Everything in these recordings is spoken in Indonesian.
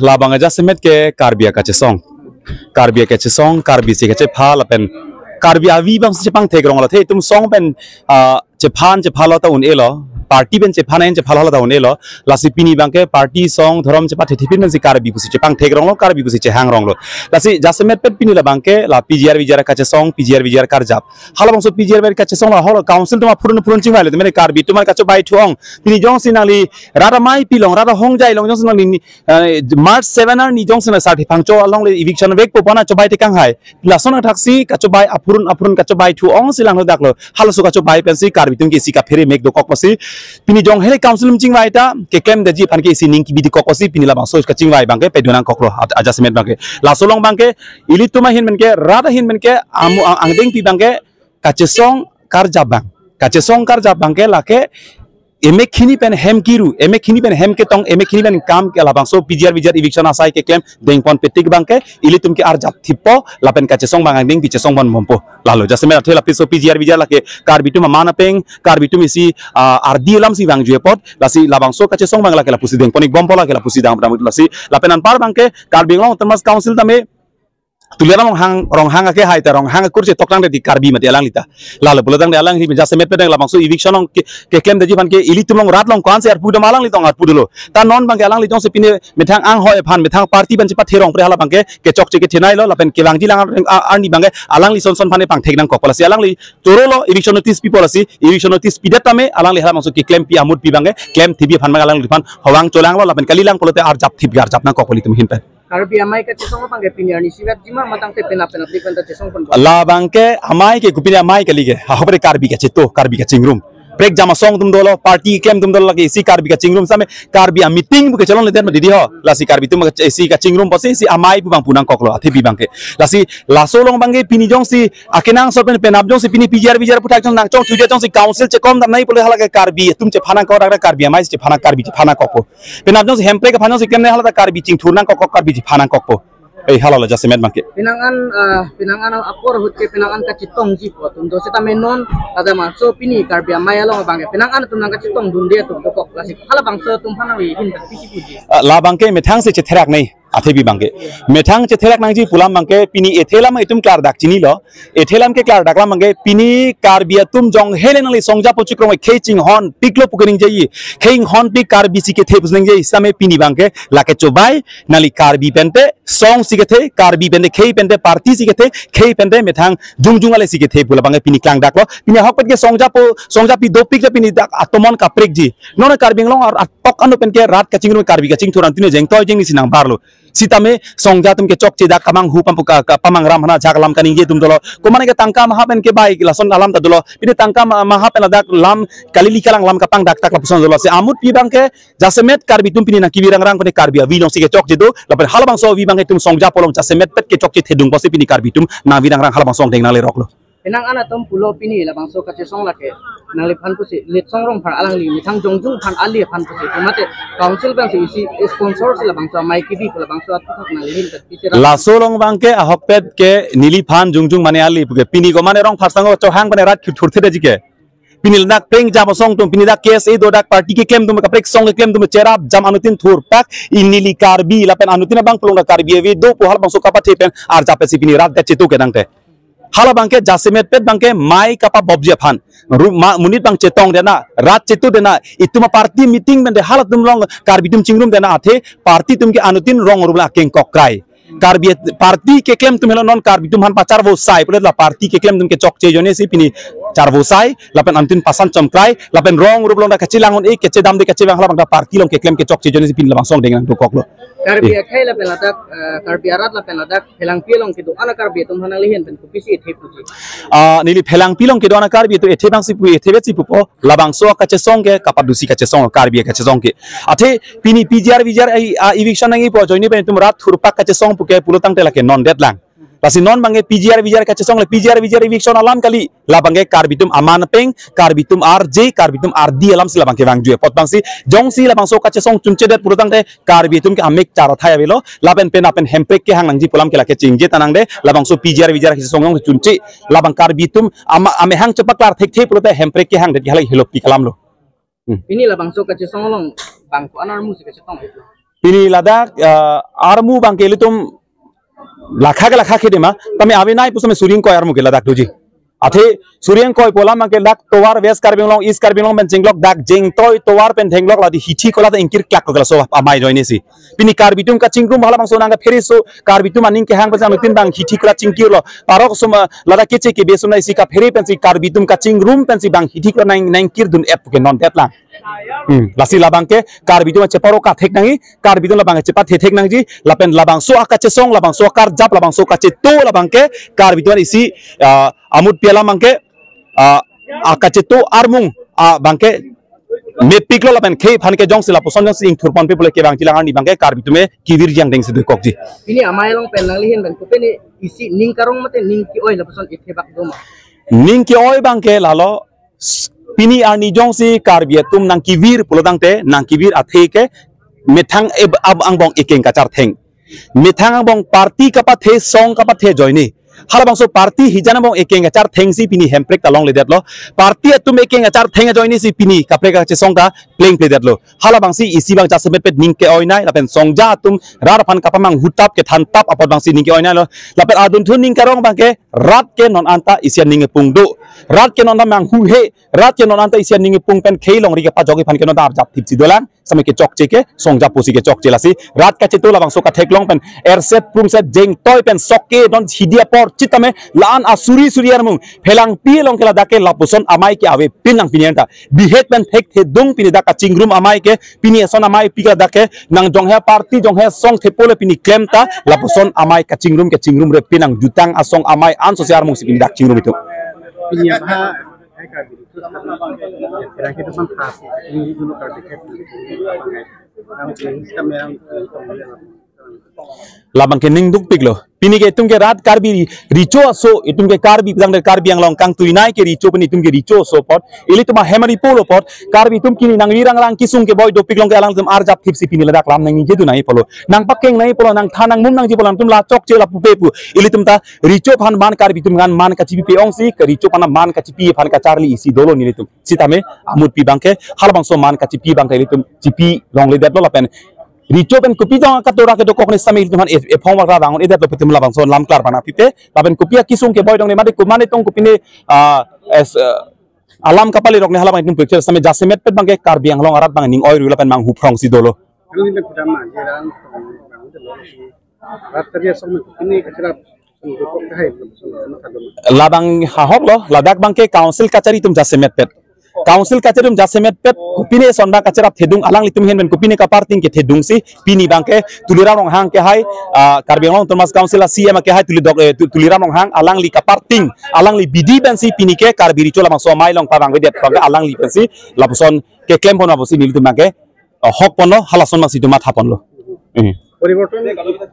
labang aja semet ke karbia kace song karbi si kace phala pen karbi avi bang se pang thegrong la the tum song pen che phala ta un elo party ben che phanain che phala ta un elo lasi pini bang ke party song thorom che pa thithipin men si karbi busi che pang thegrong lo karbi busi che hang rong lo lasi jasemet pet pini la bang ke la pgr vijara kace song pgr vijara karjap hala bang so pgr ver kace song la hol council tuma purun ching wale mene karbi tumar kace bai thuong pini jong sinali rada mai pilong rada hong jai long jong sinali march 7 ar ni jong sina sarthi phangcho along le eviction vek po pana chobai te kang hai lasona thaksi kacho bai apurun kacho bai thuong silang dak lo hala su kacho bai pensi karbi tum ke si ka phere mek do kok pasi pini jong hele council ching wai ta ke claim da ji phan ke si ning ki bidi kok pasi pini la bang so ka ching wai bang ke pedunang kok lo adjustment bang ke lasolong bang ke ili tuma hin men ke rada hin men ke amu angdeng pi bang ke kache song kar jabang ke lake emek khini pen hem kiru emek khini pen hem ke tong emek khini pen kam ke labang so pgr eviction asai ke claim deng pon petik bang ke ili tum ke ar jap thipo lapen kache song bang ding piche song bon mompo lalo jase me athela piso pgr lake kar bitum mana peng kar bitum isi ar dielam si bang juepot lasi labang so kache song bang lake la pusi deng ponik bompo lake la pusi dang lasi lapenan par bang ke kar binglong termas council tame tulian rong hang ke hai ta rong hang kurse toklang de karbi mati alang lita lalo bulodang de alang hi jase met pedang labang so eviction ong ke claim de jiban ke ili tumong rat long kwan se ar pudam alang litong ar pudulo ta non bang ke alang litong se pine methang ang hoi phan methang party ban se pa therong pre hala bang ke chok che ke thenai lo lapen ke langji lang ar ni bang ke alang li son phane pang thek nang kokala si alang li torolo eviction notice pi polasi eviction notice pi datame alang li hala bang so ke claim pi amut pi bang ke claim thibi phan mang alang li phan hawang cholang lo lapen kalilang polote ar jap thib gar jap nang kokoli tum hin pe karbi amai ka chesong bang ke pinyar ni sibat jima matang te pena aplik ta chesong pon la bang ke amai ke kupini amai ke lige ha hopre karbi ke cheto karbi ke chingrum break jama song tum dolo party kem tum dolo lagi si karbi ka chingrum same karbi a meeting bu ke chalon le den didi ho la si karbi tum si ka chingrum pasi si amai bu bang punang koklo athe bi bang ke la si lasolong bang ke pini jong si akenang so pen penab jong si pini pgr putak jong nang chong chuje jong si council che kom dam nai pole hala ke karbi tum che phana ko ra karbi amai che phana karbi che phana kokpo penab jong si hempre ke phana si kem ne hala karbi ching thurnang kok karbi che phana kokpo ei halal aja semet bangke pinangan akor hutte pinangan ka chitong ji po tum do seta menon ada maso pini karbi amai lo bangke pinangan tum nang ka chitong dunde tum do kok klasik hala bangso tum phana wi hin ta pisi puji la bangke methang se che therak nei athe bi bangke methang che therak nang ji pulam bangke pini ethelam itum klar dak chini lo ethelam ke klar daklam bangke pini karbi tum jong helen li songja po chikrong kheching hon piklo pukening jei kheng hon pik karbi si ke the pusning jei same pini bangke lake chobai nali karbi pente song si ke the karbi pente khei pente party si ke the khei pente methang jungjung ale si ke the pula bangke pini klang dak lo pini hok pet ke songja pi do pik le pini dak atomon ka prek ji nona karbi nglong ar tok anu pen ke rat kaching ru karbi kaching thuran tine jeng toy jeng ni sinang barlo sitame songja tum ke chok che dak kamang hu pampuka pamang ram hana jakalam kaning je tum dolo komane ke tangka maha pen ke bai lason alam ta dolo pini tangka maha pen dak lam kalili kalang lam kapang dak tak lapuson dolo se amut pi bang ke jasemet karbi tum pini na kibirang rang pen karbi avi long si ke chok je do lapen halabang so vi bang tum songja polong jasemet pet ke chok che thedung pose pini karbi tum na virang rang halabang song deng na le rok lo pinangan atom pulo pini la bangso ka chesong lake nang le phan pusi le song rong phar alang li mithang jongjung phan ali phan pusi tomate council bang si sponsor la bangso mai ki bi la bangso athak na le ta pisira la solong bang ke ahokpet ke nili phan jungjung mane ali puke pini ko mane rong pharsango chohang bane rat thurthe de jike pini dak preng jam song tum pini dak kes e do dak party ke kem tum ka prek song ke kem tum cherap jam anutin thur pak inili karbi la pen anutin bang pulong karbi we do po hal bangso ka pa thepen ar jape si pini rat de chetu ke dangte hala bangke jasemet pet bangke mai kapa bobje phan munit bang chetong dena rat chetu dena ituma party meeting bende hala tum long karbitum chingrum dena athe party tum ke anutin rong rubla keng kokrai karbi party ke claim tum helo non karbitum han pacar bo sai pole la party ke claim tum ke chok che jone si pini char bo sai lapen anutin pasan chomkrai lapen rong rublong da kachilangon e keche dam de keche bang hala bang da party long ke claim ke chok che jone si pin la bang song dengan to koklo karbi khai la peladak karbi arat la peladak phelang pilong ke do ana karbi tum hanang lihen pen kupisi the puji nili phelang pilong ke do ana karbi to ethe bang si pu ethe bet si pu po labang so ka che song ke kapadusi ka che song karbi ka che song ke athe pini pgr eviction nang i po joini pen tum rat thurpak ka che song pu ke pulutang te la ke non dead lang lasi non bange pgr ka che song le pgr eviction alam kali la bange karbitum aman peng karbitum rj karbitum rd alam sila bange bang jue pot bang si jong si la bang so ka che song chunche det purutang te karbitum ke amek chara thaya belo laben pen apen hemprek ke hang nang ji pulam ke la ke chingje tanang de la bang so pgr ka che song chunche la bang karbitum ame hang chepak lar thek the purute hemprek ke hang de halai helop pi kalam lo Ini lah bangso kace song long bangko anar musik kace tong itu. Pini Ladakh armu bang ke litum lakha ke dema tame ave nai pusame suring ko armu ke Ladakh doji athe suring ko pola mang ke lak towar west karbing long east karbing long ben jinglok dak jing toy towar pen thenglok ladi hithi kola da inkir klak ko so amai joine si pini karbitum ka chingrum hala bang so nanga pheri so karbitum aning ke hang bajam tin bang hithi kola chingkir lo parok suma lada keche ke besum nai si ka pheri pen si karbitum ka chingrum pen si bang hithi ko nang kir dun ep ke non tetla lasi labang ke karbitum ceparo ka thek nangi karbitum labang cepat thek nangji lapen labang so akache song labang so kar jap labang so kache to labang ke karbitum isi amut piala mangke akache to armung bangke me piklo lapen ke phan ke jong sila poson jong sing thurpon people ke bang tilangan ni bangke karbitume kivir jang deng sidu kokji ini amai long pen nang lihin ben kupeni isi ning karong mate ning ki oi la poson ithebak doma ning ki oi bangke lalo pini ani jong si karbiatum nang kivir pulodang te nang kivir athe ke methang ab angbong ikeng kachar theng methang angbong party kapathe song kapathe joini hala bangso party hijana bong ekeng achar thengsi pini hemprek talong le datlo party atum ekeng achar theng joini si pini kapreka che songka playing play datlo hala bangsi isi bang jasmet pet ningke oinai lapen songja atum rar phan kapamang hutap ke thantap apot bangsi ningke oinai lo lapen adun thun ning karong bangke rat ke non anta isian ninge pungdo rat ke non mang hu he rat ke non anta isian ninge pung pen kheilong ri ke pa jogi phan ke non dap jap tipsi dolang sampai ke chok cheke songja pusi ke chok celasi rat ka chetu labang so ka theklong pen erset pung set jeng toy pen sokke don hidia por citame laan asuri suriar mung phelang pi long kela dake lapuson amai ke ave pinang pinianta bihet pen thek the dung pini daka chingrum amai ke pini son amai pika dake nang jonghe party jonghe song thepole pini klemta lapuson amai ka chingrum ke chingrum re pinang jutang asong amai an sosiar mung sipini dak chingrum itu ini apa kira kita mengkhas ini dulu labang ke ning duk piklo pini ke tum ke rat karbi richo so itum ke karbi bidang de karbi yang long kang tuinai ke richo peni tum ke richo so pot ili tuma hemari polo pot karbi tum kini nang wirang lang kisung ke boy do piklong ke alang tum arjap tipsi pini ledak lam nang jedu nai polo nang pakeng nai polo nang thanang mum nang jipolam tum la chok che la pupepu ili tum ta richo phan man karbi tum gan man ka chipi pe ong si ke richo pana man ka chipi phan ka charli isi dolo ni tum sitame amut pi bangke halbang so man ka chipi bangke ili tum chipi long le dat lo lapen richo pen kopi jong katora ke dokok ni samil tuhan e phong wa bangun edat lo petim labang so lam klar bana pipe lapen kopia kisung ke boy dong ne made ko mane tong kopine alam kapali rok ne halam itum picture same jasemet pet bangke karbi ang long arat bang ning oy ru lapen mang hu prong si dolo ini ben pertama jalan raterya som ini kacira labang hahok lo ladak bangke council kachari tum jasemet pet council kacerum jasemet pet kupine sonda kacerap thedung alang litum hen ben kupine ka parting ke thedung si pini bangke tulira rong hang ke hai karbi long thomas council a cm ke hai tulira rong hang alang li ka parting alang li bidi ben si pini ke karbi richo lamang so mai long parang vedet bangke alang li ben si lapuson ke claim pon abosi nil tum bangke hok pono halason ma situ matha pon lo পরিবর্তন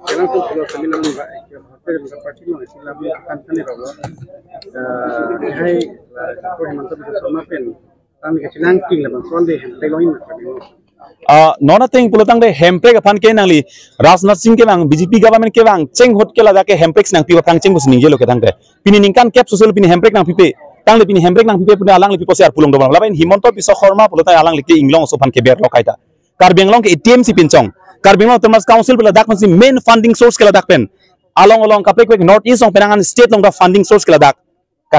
কেন তো সামিনাম পার্টি নয় সিলাম আকান খানে রলো হাই তো হেমন্ত বিশ্ব শর্মা পেন তান কে চিনাং কিং লাম সন্ডে হেম তেগোইন nona ting pulutang de hemprek aphan ke nangli Rajnath Singh ke bang BJP government ke bang cheng hot ke lada ke hemprek nang pi phang cheng bus ning jelo ke thang de pini ningkan cap social pini hemprek nang pipe tang le pini hemprek nang pipe puni alang li pipo ser pulong do bang labain himonto biswa khorma pulutai alang li ke inglong so phan ke ber lokaita karbenglong ke ATM si pinchong karbenglong thomas council pula dak si main funding source ke ladak pen along kapek north east ong penangan state long da funding source ke ladak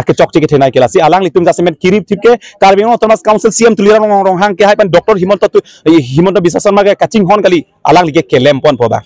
ke chok chike thenai ke lasi alang litum jasemet kirip thipke karbenglong thomas council CM tulira rong hang ke hai pen dr himonto biswa sharma ke kaching hon kali alang li ke lempon poda